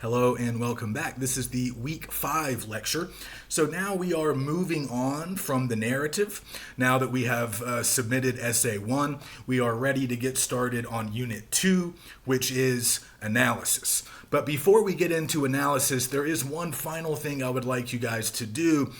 Hello and welcome back. This is the week 5 lecture. So now we are moving on from the narrative. Now that we have submitted essay 1, we are ready to get started on unit 2, which is analysis. But before we get into analysis, there is one final thing I would like you guys to do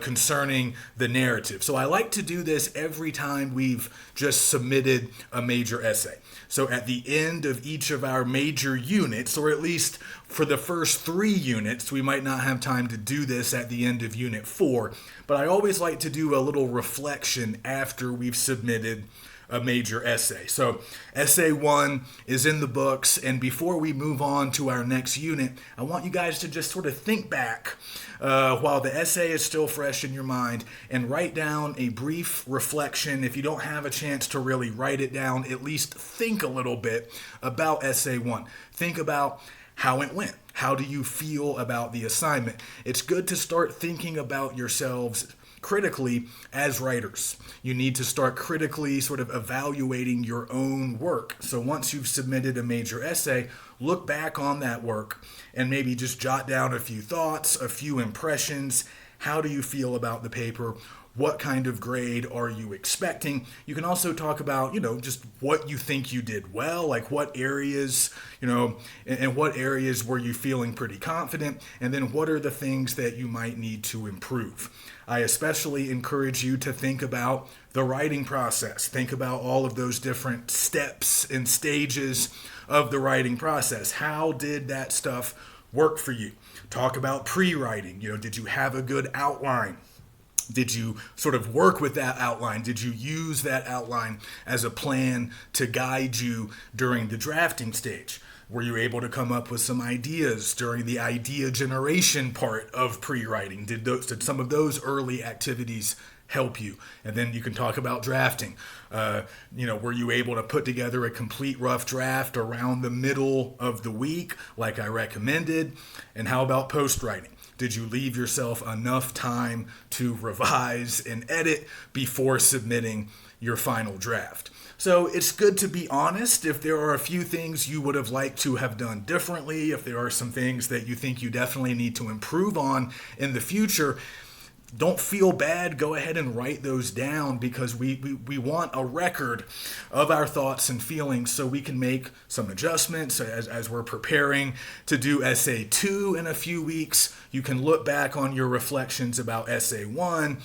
concerning the narrative. So I like to do this every time we've just submitted a major essay. So at the end of each of our major units, or at least for the first 3 units, we might not have time to do this at the end of unit 4, but I always like to do a little reflection after we've submitted a major essay. So essay 1 is in the books, and before we move on to our next unit, I want you guys to just sort of think back while the essay is still fresh in your mind and write down a brief reflection. If you don't have a chance to really write it down, at least think a little bit about essay 1. Think about how it went. How do you feel about the assignment? It's good to start thinking about yourselves critically as writers. You need to start critically sort of evaluating your own work. So once you've submitted a major essay, look back on that work and maybe just jot down a few thoughts, a few impressions. How do you feel about the paper? What kind of grade are you expecting? You can also talk about, just what you think you did well, like what areas, and what areas were you feeling pretty confident, and then what are the things that you might need to improve. I especially encourage you to think about the writing process. Think about all of those different steps and stages of the writing process. How did that stuff work for you? Talk about pre-writing. Did you have a good outline? Did you sort of work with that outline? Did you use that outline as a plan to guide you during the drafting stage? Were you able to come up with some ideas during the idea generation part of pre-writing? Did some of those early activities help you? And then you can talk about drafting. Were you able to put together a complete rough draft around the middle of the week like I recommended? And how about post-writing? Did you leave yourself enough time to revise and edit before submitting your final draft? So it's good to be honest. If there are a few things you would have liked to have done differently, if there are some things that you think you definitely need to improve on in the future, don't feel bad. Go ahead and write those down, because we want a record of our thoughts and feelings so we can make some adjustments as we're preparing to do essay 2 in a few weeks. You can look back on your reflections about essay 1,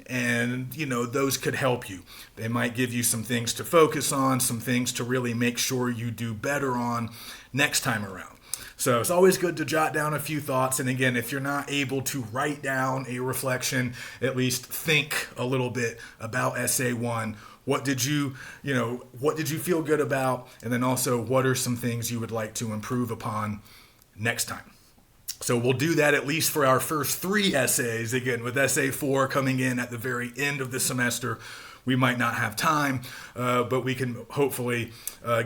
and those could help you. They might give you some things to focus on, some things to really make sure you do better on next time around. So it's always good to jot down a few thoughts. And again, if you're not able to write down a reflection, at least think a little bit about essay 1. What did you feel good about? And then also, what are some things you would like to improve upon next time? So we'll do that at least for our first 3 essays. Again, with essay 4 coming in at the very end of the semester, we might not have time, but we can hopefully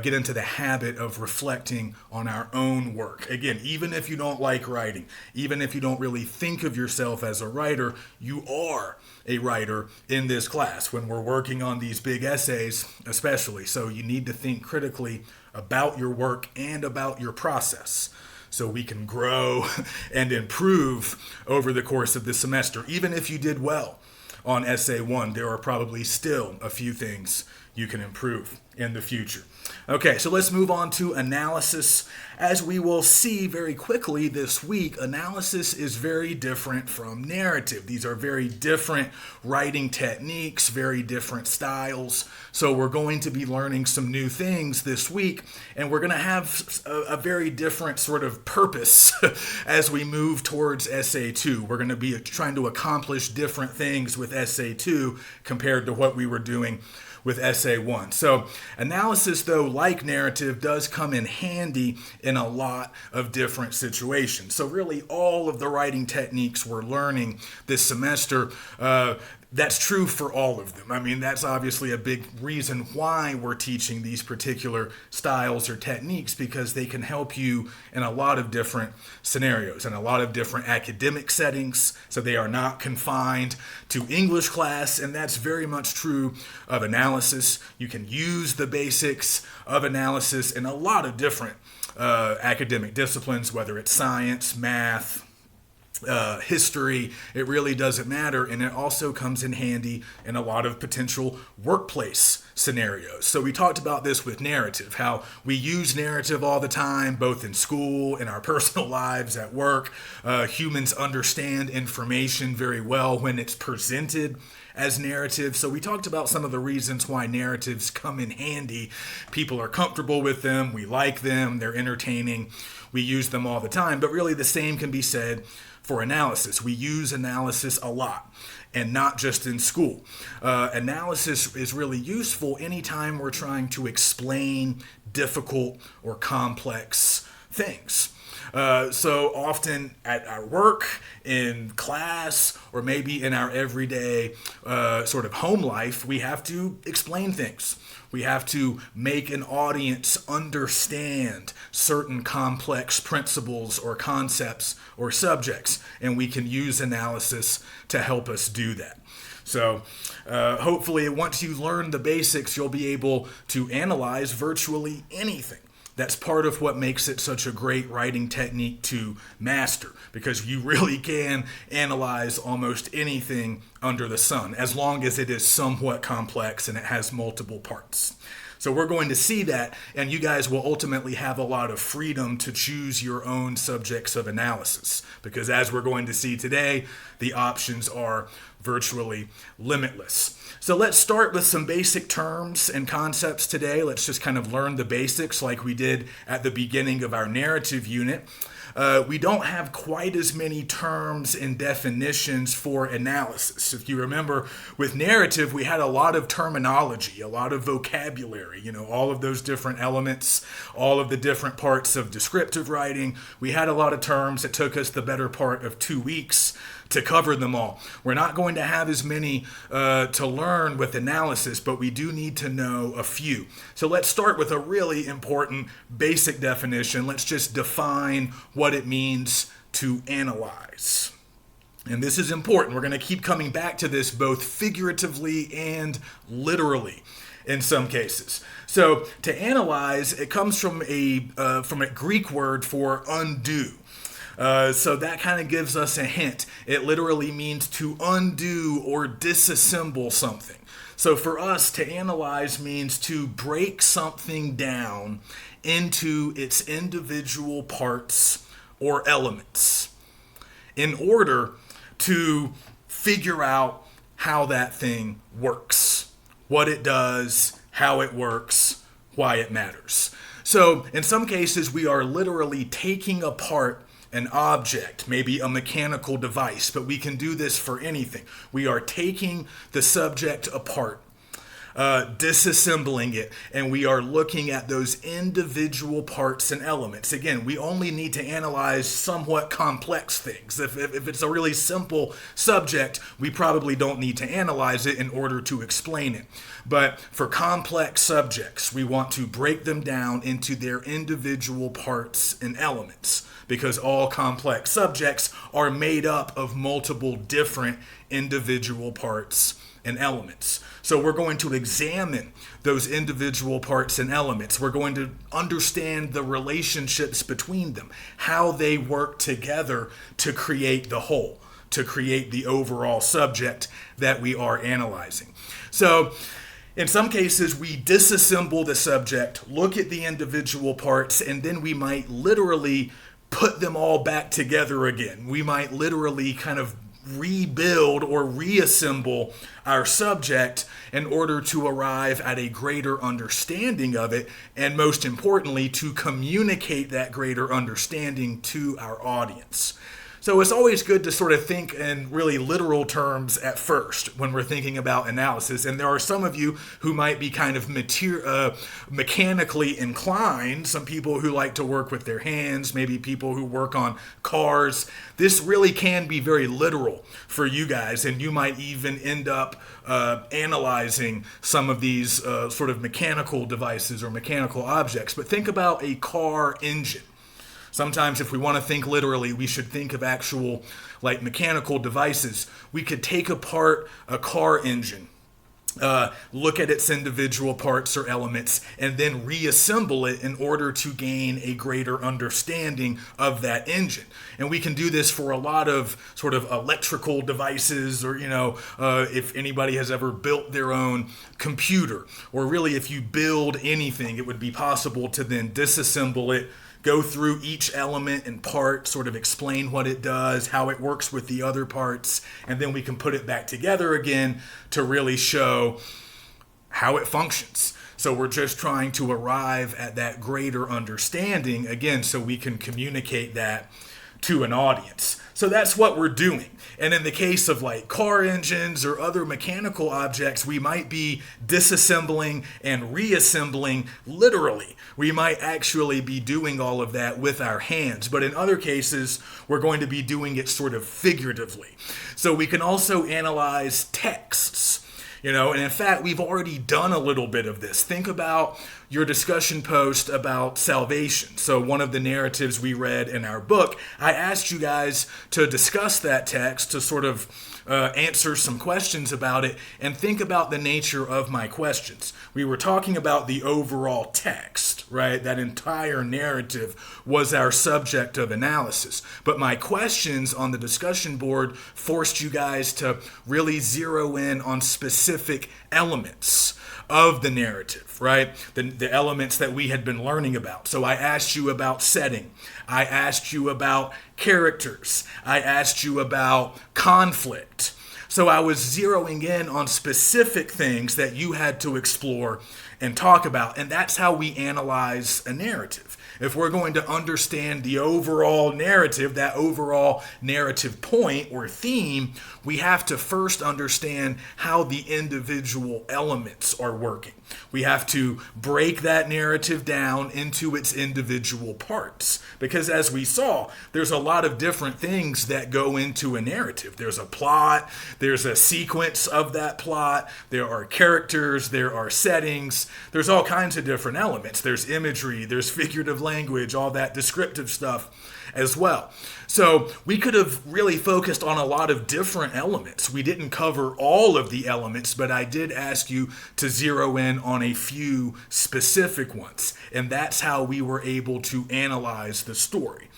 get into the habit of reflecting on our own work. Again, even if you don't like writing, even if you don't really think of yourself as a writer, you are a writer in this class when we're working on these big essays especially. So you need to think critically about your work and about your process, so we can grow and improve over the course of the semester. Even if you did well on essay 1, there are probably still a few things you can improve in the future. Okay, so let's move on to analysis. As we will see very quickly this week, analysis is very different from narrative. These are very different writing techniques, very different styles. So we're going to be learning some new things this week, and we're going to have a very different sort of purpose as we move towards essay 2. We're going to be trying to accomplish different things with essay 2 compared to what we were doing with essay 1. So analysis, though, like narrative, does come in handy in a lot of different situations. So really all of the writing techniques we're learning this semester, that's true for all of them. I mean, that's obviously a big reason why we're teaching these particular styles or techniques, because they can help you in a lot of different scenarios and a lot of different academic settings. So they are not confined to English class, and that's very much true of analysis. You can use the basics of analysis in a lot of different academic disciplines, whether it's science, math, history. It really doesn't matter, and it also comes in handy in a lot of potential workplace scenarios. So we talked about this with narrative, how we use narrative all the time, both in school, in our personal lives, at work. Humans understand information very well when it's presented as narrative. So we talked about some of the reasons why narratives come in handy. People are comfortable with them, we like them, they're entertaining, we use them all the time. But really the same can be said for analysis. We use analysis a lot, and not just in school. Analysis is really useful anytime we're trying to explain difficult or complex things. So often at our work, in class, or maybe in our everyday sort of home life, we have to explain things. We have to make an audience understand certain complex principles or concepts or subjects, and we can use analysis to help us do that. So hopefully once you learn the basics, you'll be able to analyze virtually anything. That's part of what makes it such a great writing technique to master, because you really can analyze almost anything under the sun, as long as it is somewhat complex and it has multiple parts. So we're going to see that, and you guys will ultimately have a lot of freedom to choose your own subjects of analysis, because as we're going to see today, the options are virtually limitless. So let's start with some basic terms and concepts today. Let's just kind of learn the basics like we did at the beginning of our narrative unit. We don't have quite as many terms and definitions for analysis. If you remember, with narrative, we had a lot of terminology, a lot of vocabulary, all of those different elements, all of the different parts of descriptive writing. We had a lot of terms. It took us the better part of 2 weeks to cover them all. We're not going to have as many to learn with analysis, but we do need to know a few. So let's start with a really important basic definition. Let's just define what it means to analyze. And this is important. We're going to keep coming back to this both figuratively and literally in some cases. So to analyze, it comes from a Greek word for undo. So that kind of gives us a hint. It literally means to undo or disassemble something. So for us, to analyze means to break something down into its individual parts or elements in order to figure out how that thing works, what it does, how it works, why it matters. So in some cases, we are literally taking apart an object, maybe a mechanical device, but we can do this for anything. We are taking the subject apart, disassembling it, and we are looking at those individual parts and elements. Again, we only need to analyze somewhat complex things. If it's a really simple subject, we probably don't need to analyze it in order to explain it. But for complex subjects, we want to break them down into their individual parts and elements, because all complex subjects are made up of multiple different individual parts and elements. So we're going to examine those individual parts and elements. We're going to understand the relationships between them, how they work together to create the whole, to create the overall subject that we are analyzing. So in some cases, we disassemble the subject, look at the individual parts, and then we might literally put them all back together again. We might literally kind of rebuild or reassemble our subject in order to arrive at a greater understanding of it, and most importantly, to communicate that greater understanding to our audience. So it's always good to sort of think in really literal terms at first when we're thinking about analysis. And there are some of you who might be kind of mechanically inclined, some people who like to work with their hands, maybe people who work on cars. This really can be very literal for you guys, and you might even end up analyzing some of these sort of mechanical devices or mechanical objects. But think about a car engine. Sometimes if we want to think literally, we should think of actual like mechanical devices. We could take apart a car engine look at its individual parts or elements, and then reassemble it in order to gain a greater understanding of that engine. And we can do this for a lot of sort of electrical devices, or, if anybody has ever built their own computer, or really if you build anything, it would be possible to then disassemble it, go through each element and part, sort of explain what it does, how it works with the other parts, and then we can put it back together again to really show how it functions. So we're just trying to arrive at that greater understanding, again, so we can communicate that to an audience. So that's what we're doing. And in the case of like car engines or other mechanical objects, we might be disassembling and reassembling literally. We might actually be doing all of that with our hands. But in other cases, we're going to be doing it sort of figuratively. So we can also analyze texts. And in fact, we've already done a little bit of this. Think about your discussion post about salvation. So one of the narratives we read in our book, I asked you guys to discuss that text, to sort of answer some questions about it, and think about the nature of my questions. We were talking about the overall text, right? That entire narrative was our subject of analysis. But my questions on the discussion board forced you guys to really zero in on specific elements of the narrative, right? The elements that we had been learning about. So I asked you about setting. I asked you about characters. I asked you about conflict. So I was zeroing in on specific things that you had to explore and talk about. And that's how we analyze a narrative. If we're going to understand the overall narrative, that overall narrative point or theme, we have to first understand how the individual elements are working. We have to break that narrative down into its individual parts. Because as we saw, there's a lot of different things that go into a narrative. There's a plot, there's a sequence of that plot, there are characters, there are settings, there's all kinds of different elements. There's imagery, there's figurative language, all that descriptive stuff as well. So we could have really focused on a lot of different elements. We didn't cover all of the elements, but I did ask you to zero in on a few specific ones. And that's how we were able to analyze the story.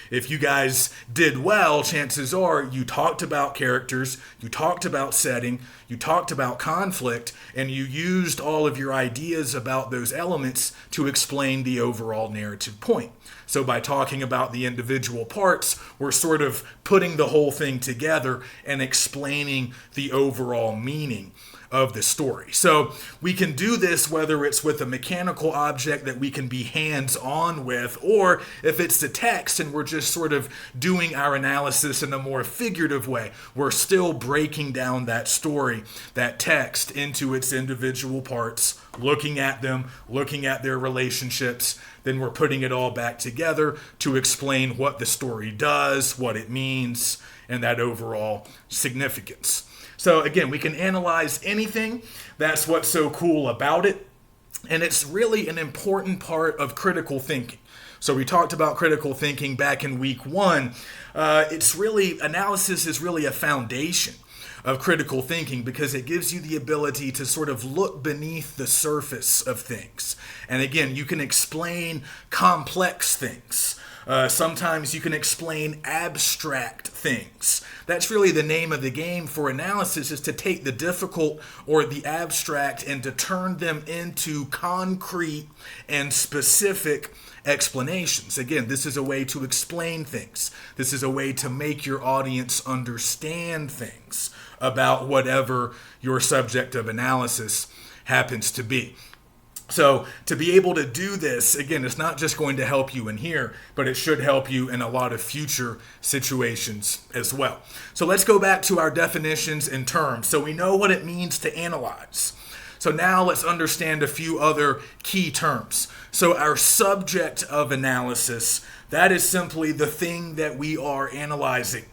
If you guys did well, chances are you talked about characters, you talked about setting, you talked about conflict, and you used all of your ideas about those elements to explain the overall narrative point. So by talking about the individual parts, we're sort of putting the whole thing together and explaining the overall meaning of the story. So we can do this whether it's with a mechanical object that we can be hands-on with, or if it's the text and we're just sort of doing our analysis in a more figurative way. We're still breaking down that story, that text, into its individual parts, looking at them, looking at their relationships. Then we're putting it all back together to explain what the story does, what it means, and that overall significance. So again, we can analyze anything. That's what's so cool about it. And it's really an important part of critical thinking. So we talked about critical thinking back in week 1. Analysis is really a foundation of critical thinking because it gives you the ability to sort of look beneath the surface of things. And again, you can explain complex things. Sometimes you can explain abstract things. That's really the name of the game for analysis, is to take the difficult or the abstract and to turn them into concrete and specific explanations. Again, this is a way to explain things. This is a way to make your audience understand things about whatever your subject of analysis happens to be. So to be able to do this, again, it's not just going to help you in here, but it should help you in a lot of future situations as well. So let's go back to our definitions and terms. So we know what it means to analyze. So now let's understand a few other key terms. So our subject of analysis, that is simply the thing that we are analyzing.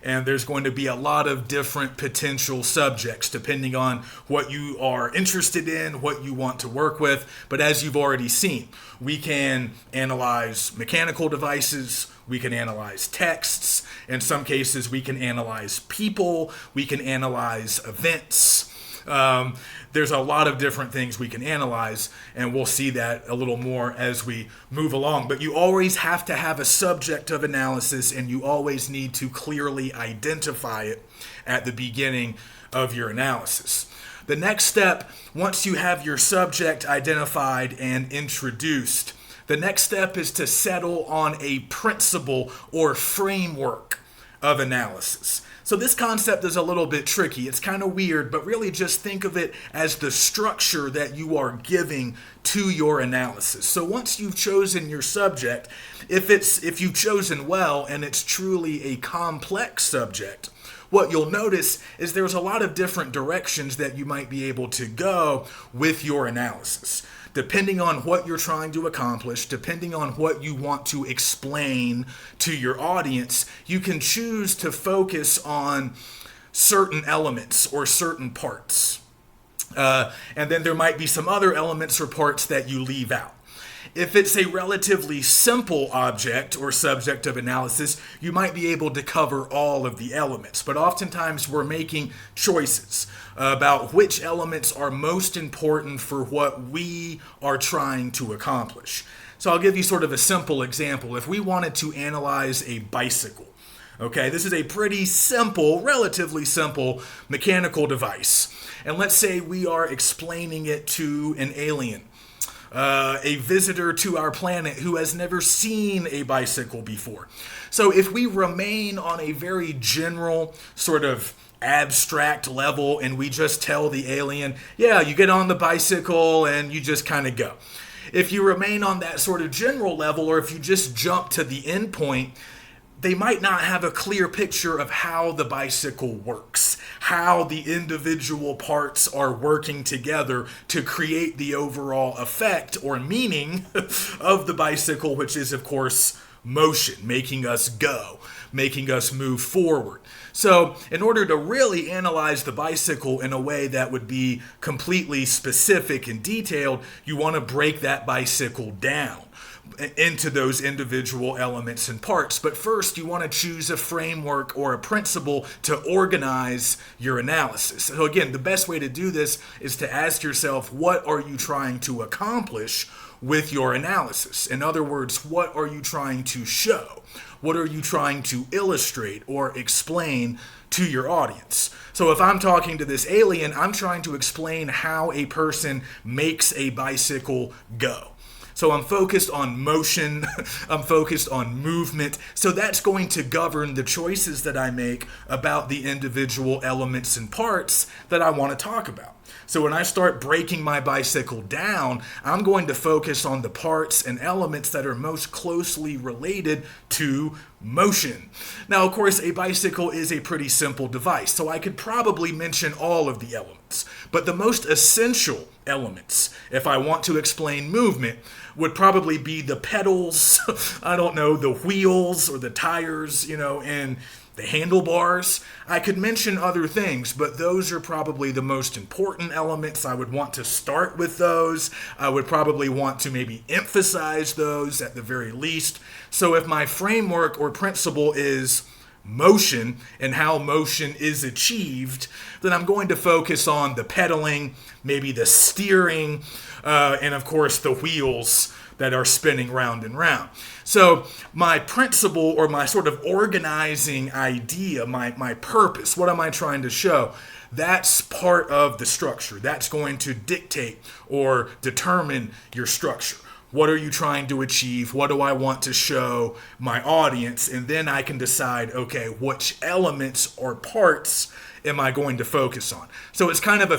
And there's going to be a lot of different potential subjects depending on what you are interested in, what you want to work with. But as you've already seen, we can analyze mechanical devices, we can analyze texts, in some cases we can analyze people, we can analyze events. There's a lot of different things we can analyze, and we'll see that a little more as we move along. But you always have to have a subject of analysis, and you always need to clearly identify it at the beginning of your analysis. The next step, once you have your subject identified and introduced, the next step is to settle on a principle or framework of analysis. So this concept is a little bit tricky. It's kind of weird, but really just think of it as the structure that you are giving to your analysis. So once you've chosen your subject, if you've chosen well and it's truly a complex subject, what you'll notice is there's a lot of different directions that you might be able to go with your analysis. Depending on what you're trying to accomplish, depending on what you want to explain to your audience, you can choose to focus on certain elements or certain parts. And then there might be some other elements or parts that you leave out. If it's a relatively simple object or subject of analysis, you might be able to cover all of the elements. But oftentimes we're making choices about which elements are most important for what we are trying to accomplish. So I'll give you sort of a simple example. If we wanted to analyze a bicycle, okay, this is a pretty simple, relatively simple mechanical device. And let's say we are explaining it to an alien. A visitor to our planet who has never seen a bicycle before. So if we remain on a very general sort of abstract level and we just tell the alien, yeah, you get on the bicycle and you just kind of go. If you remain on that sort of general level, or if you just jump to the end point, they might not have a clear picture of how the bicycle works, how the individual parts are working together to create the overall effect or meaning of the bicycle, which is, of course, motion, making us go, making us move forward. So in order to really analyze the bicycle in a way that would be completely specific and detailed, you want to break that bicycle down into those individual elements and parts. But first, you want to choose a framework or a principle to organize your analysis. So again, the best way to do this is to ask yourself, what are you trying to accomplish with your analysis? In other words, what are you trying to show? What are you trying to illustrate or explain to your audience? So if I'm talking to this alien, I'm trying to explain how a person makes a bicycle go. So I'm focused on motion, I'm focused on movement. So that's going to govern the choices that I make about the individual elements and parts that I want to talk about. So when I start breaking my bicycle down, I'm going to focus on the parts and elements that are most closely related to motion. Now, of course, a bicycle is a pretty simple device, so I could probably mention all of the elements. But the most essential elements, if I want to explain movement, would probably be the pedals, I don't know, the wheels or the tires, and the handlebars. I could mention other things, but those are probably the most important elements. I would want to start with those. I would probably want to maybe emphasize those at the very least. So if my framework or principle is motion and how motion is achieved, then I'm going to focus on the pedaling, maybe the steering, and of course the wheels that are spinning round and round. So my principle or my sort of organizing idea, my purpose, what am I trying to show? That's part of the structure. That's going to dictate or determine your structure. What are you trying to achieve? What do I want to show my audience? And then I can decide, okay, which elements or parts am I going to focus on? So it's kind of a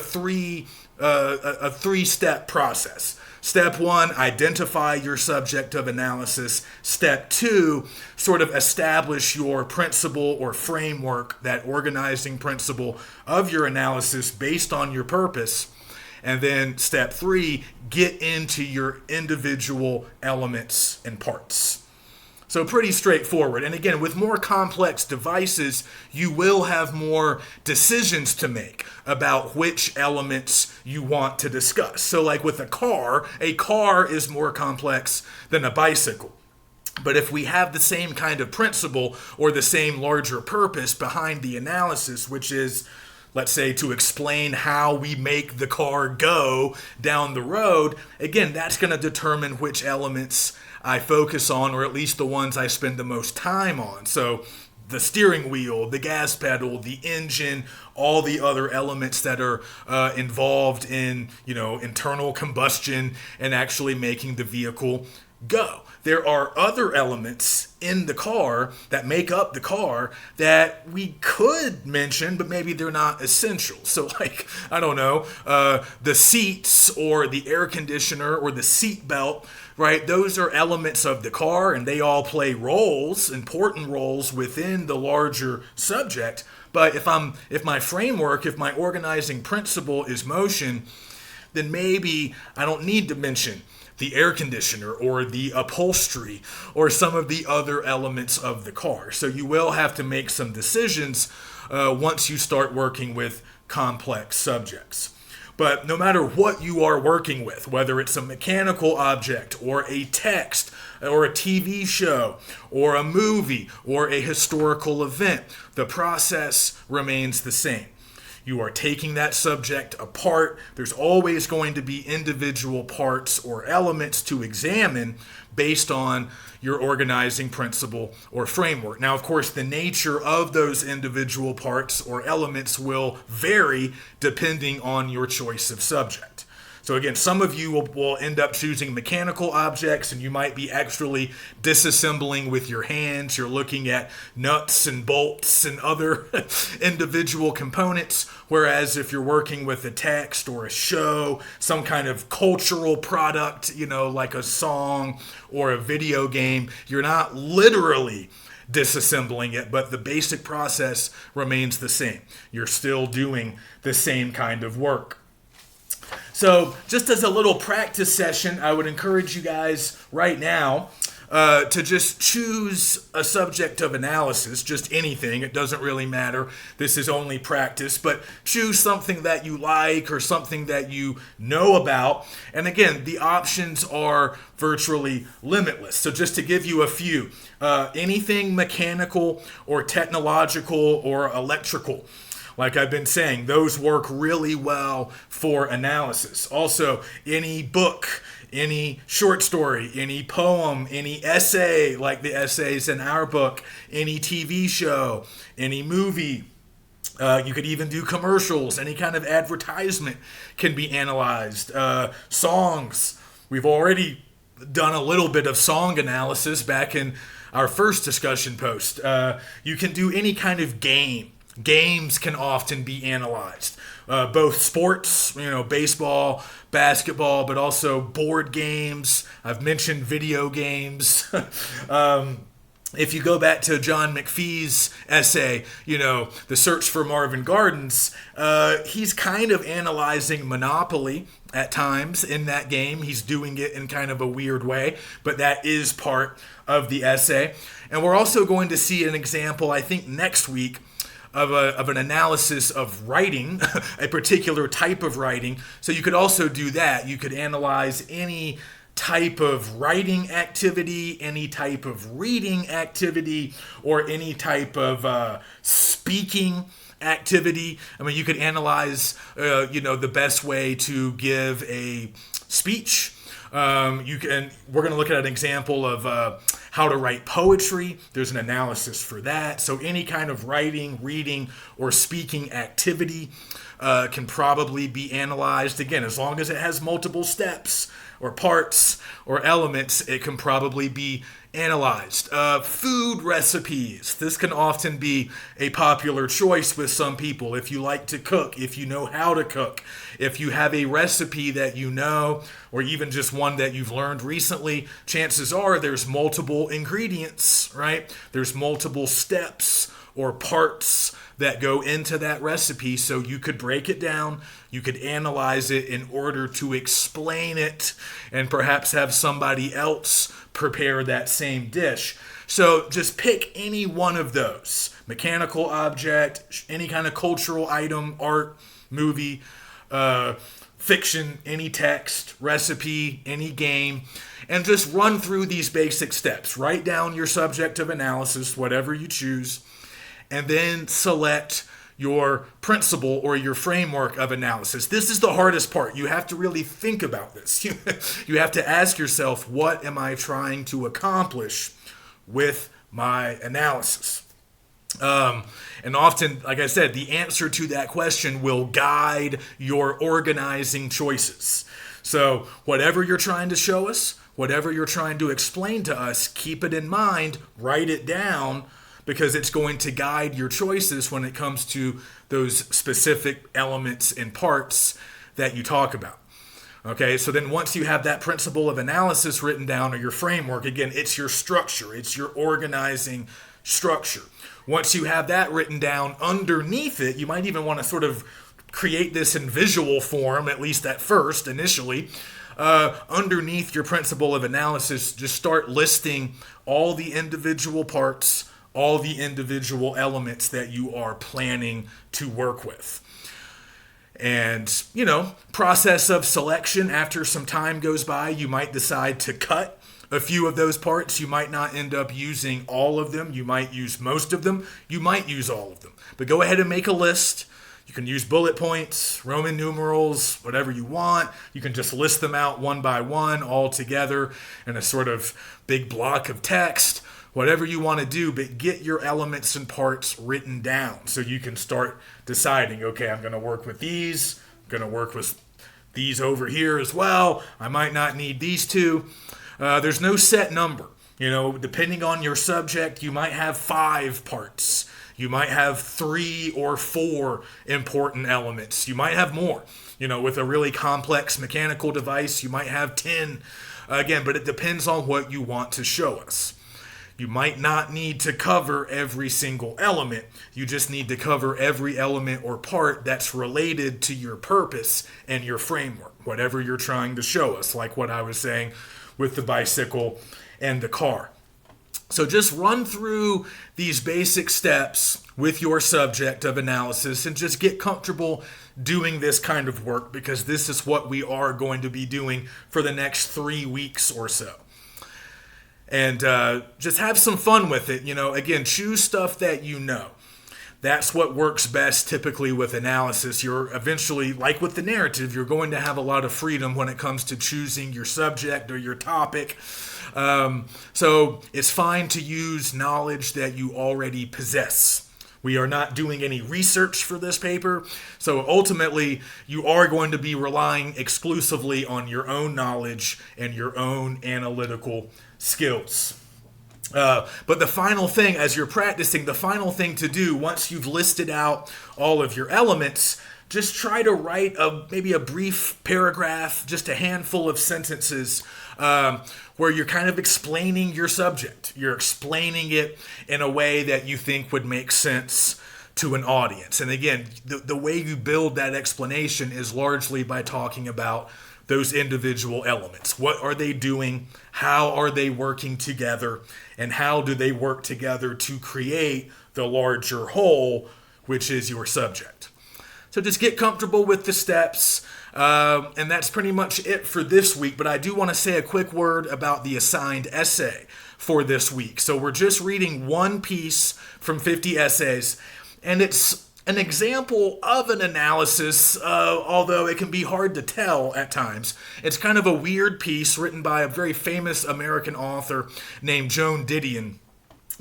three-step process. Step 1, identify your subject of analysis. Step 2, sort of establish your principle or framework, that organizing principle of your analysis based on your purpose. And then step 3, get into your individual elements and parts. So pretty straightforward. And again, with more complex devices, you will have more decisions to make about which elements you want to discuss. So like with a car is more complex than a bicycle. But if we have the same kind of principle or the same larger purpose behind the analysis, which is let's say to explain how we make the car go down the road, again, that's going to determine which elements I focus on, or at least the ones I spend the most time on. So the steering wheel, the gas pedal, the engine, all the other elements that are involved in, internal combustion and actually making the vehicle go. There are other elements in the car that make up the car that we could mention, but maybe they're not essential. So like, I don't know, the seats or the air conditioner or the seat belt, right? Those are elements of the car and they all play roles, important roles within the larger subject. But if my organizing principle is motion, then maybe I don't need to mention the air conditioner or the upholstery or some of the other elements of the car. So you will have to make some decisions once you start working with complex subjects. But no matter what you are working with, whether it's a mechanical object or a text or a TV show or a movie or a historical event, the process remains the same. You are taking that subject apart. There's always going to be individual parts or elements to examine based on your organizing principle or framework. Now, of course, the nature of those individual parts or elements will vary depending on your choice of subject. So again, some of you will end up choosing mechanical objects and you might be actually disassembling with your hands. You're looking at nuts and bolts and other individual components. Whereas if you're working with a text or a show, some kind of cultural product, like a song or a video game, you're not literally disassembling it, but the basic process remains the same. You're still doing the same kind of work. So just as a little practice session, I would encourage you guys right now to just choose a subject of analysis, just anything. It doesn't really matter. This is only practice, but choose something that you like or something that you know about. And again, the options are virtually limitless. So just to give you a few, anything mechanical or technological or electrical. Like I've been saying, those work really well for analysis. Also, any book, any short story, any poem, any essay, like the essays in our book, any TV show, any movie. You could even do commercials. Any kind of advertisement can be analyzed. Songs. We've already done a little bit of song analysis back in our first discussion post. You can do any kind of game. Games can often be analyzed. Both sports, baseball, basketball, but also board games. I've mentioned video games. If you go back to John McPhee's essay, The Search for Marvin Gardens, he's kind of analyzing Monopoly at times in that game. He's doing it in kind of a weird way, but that is part of the essay. And we're also going to see an example, I think, next week of an analysis of writing, a particular type of writing. So you could also do that. You could analyze any type of writing activity, any type of reading activity, or any type of speaking activity. I mean, you could analyze, the best way to give a speech. We're going to look at an example of how to write poetry. There's an analysis for that. So any kind of writing, reading, or speaking activity can probably be analyzed. Again, as long as it has multiple steps or parts or elements, it can probably be analyzed. Food recipes. This can often be a popular choice with some people. If you like to cook, if you know how to cook, if you have a recipe that you know, or even just one that you've learned recently, chances are there's multiple ingredients, right? There's multiple steps or parts that go into that recipe. So you could break it down, you could analyze it in order to explain it, and perhaps have somebody else prepare that same dish. So just pick any one of those. Mechanical object, any kind of cultural item, art, movie, fiction, any text, recipe, any game, and just run through these basic steps. Write down your subject of analysis, whatever you choose, and then select your principle or your framework of analysis. This is the hardest part. You have to really think about this. You have to ask yourself, what am I trying to accomplish with my analysis? And often, like I said, the answer to that question will guide your organizing choices. So whatever you're trying to show us, whatever you're trying to explain to us, keep it in mind, write it down, because it's going to guide your choices when it comes to those specific elements and parts that you talk about. Okay, so then once you have that principle of analysis written down, or your framework, again, it's your structure, it's your organizing structure. Once you have that written down, underneath it, you might even want to sort of create this in visual form, at least at first, initially. Underneath your principle of analysis, just start listing all the individual parts, all the individual elements that you are planning to work with. And, process of selection, after some time goes by, you might decide to cut a few of those parts. You might not end up using all of them. You might use most of them. You might use all of them. But go ahead and make a list. You can use bullet points, Roman numerals, whatever you want. You can just list them out one by one all together in a sort of big block of text. Whatever you want to do, but get your elements and parts written down so you can start deciding, okay, I'm going to work with these. I'm going to work with these over here as well. I might not need these two. There's no set number. Depending on your subject, you might have 5 parts. You might have 3 or 4 important elements. You might have more. With a really complex mechanical device, you might have 10. Again, but it depends on what you want to show us. You might not need to cover every single element. You just need to cover every element or part that's related to your purpose and your framework, whatever you're trying to show us, like what I was saying with the bicycle and the car. So just run through these basic steps with your subject of analysis and just get comfortable doing this kind of work, because this is what we are going to be doing for the next 3 weeks or so. And just have some fun with it. Again, choose stuff that you know. That's what works best typically with analysis. You're eventually, like with the narrative, you're going to have a lot of freedom when it comes to choosing your subject or your topic. So it's fine to use knowledge that you already possess. We are not doing any research for this paper. So ultimately, you are going to be relying exclusively on your own knowledge and your own analytical skills. But the final thing, as you're practicing, the final thing to do once you've listed out all of your elements, just try to write maybe a brief paragraph, just a handful of sentences, where you're kind of explaining your subject. You're explaining it in a way that you think would make sense to an audience. And again, the way you build that explanation is largely by talking about those individual elements. What are they doing? How are they working together? And how do they work together to create the larger whole, which is your subject? So just get comfortable with the steps. And that's pretty much it for this week. But I do want to say a quick word about the assigned essay for this week. So we're just reading one piece from 50 essays. And it's an example of an analysis, although it can be hard to tell at times. It's kind of a weird piece written by a very famous American author named Joan Didion.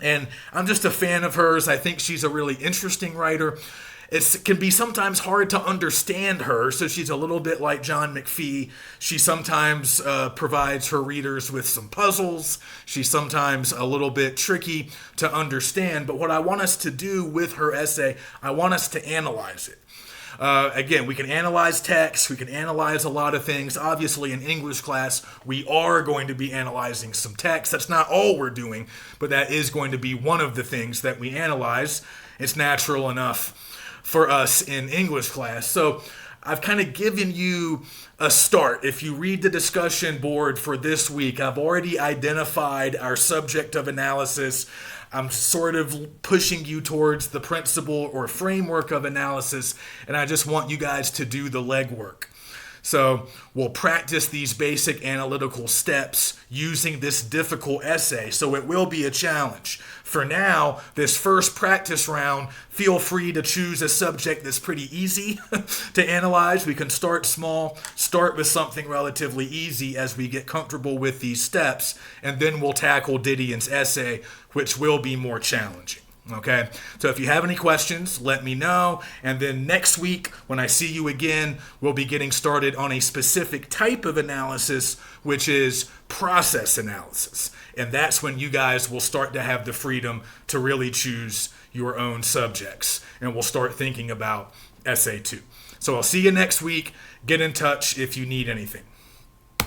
And I'm just a fan of hers. I think she's a really interesting writer. It can be sometimes hard to understand her, so she's a little bit like John McPhee. She sometimes provides her readers with some puzzles. She's sometimes a little bit tricky to understand, but what I want us to do with her essay, I want us to analyze it. Again, we can analyze text, we can analyze a lot of things. Obviously, in English class, we are going to be analyzing some text. That's not all we're doing, but that is going to be one of the things that we analyze. It's natural enough for us in English class. So I've kind of given you a start. If you read the discussion board for this week, I've already identified our subject of analysis. I'm sort of pushing you towards the principle or framework of analysis, and I just want you guys to do the legwork. So we'll practice these basic analytical steps using this difficult essay. So it will be a challenge. For now, this first practice round, feel free to choose a subject that's pretty easy to analyze. We can start small, start with something relatively easy as we get comfortable with these steps, and then we'll tackle Didion's essay, which will be more challenging. Okay, so if you have any questions, let me know. And then next week, when I see you again, we'll be getting started on a specific type of analysis, which is process analysis. And that's when you guys will start to have the freedom to really choose your own subjects. And we'll start thinking about Essay 2. So I'll see you next week. Get in touch if you need anything.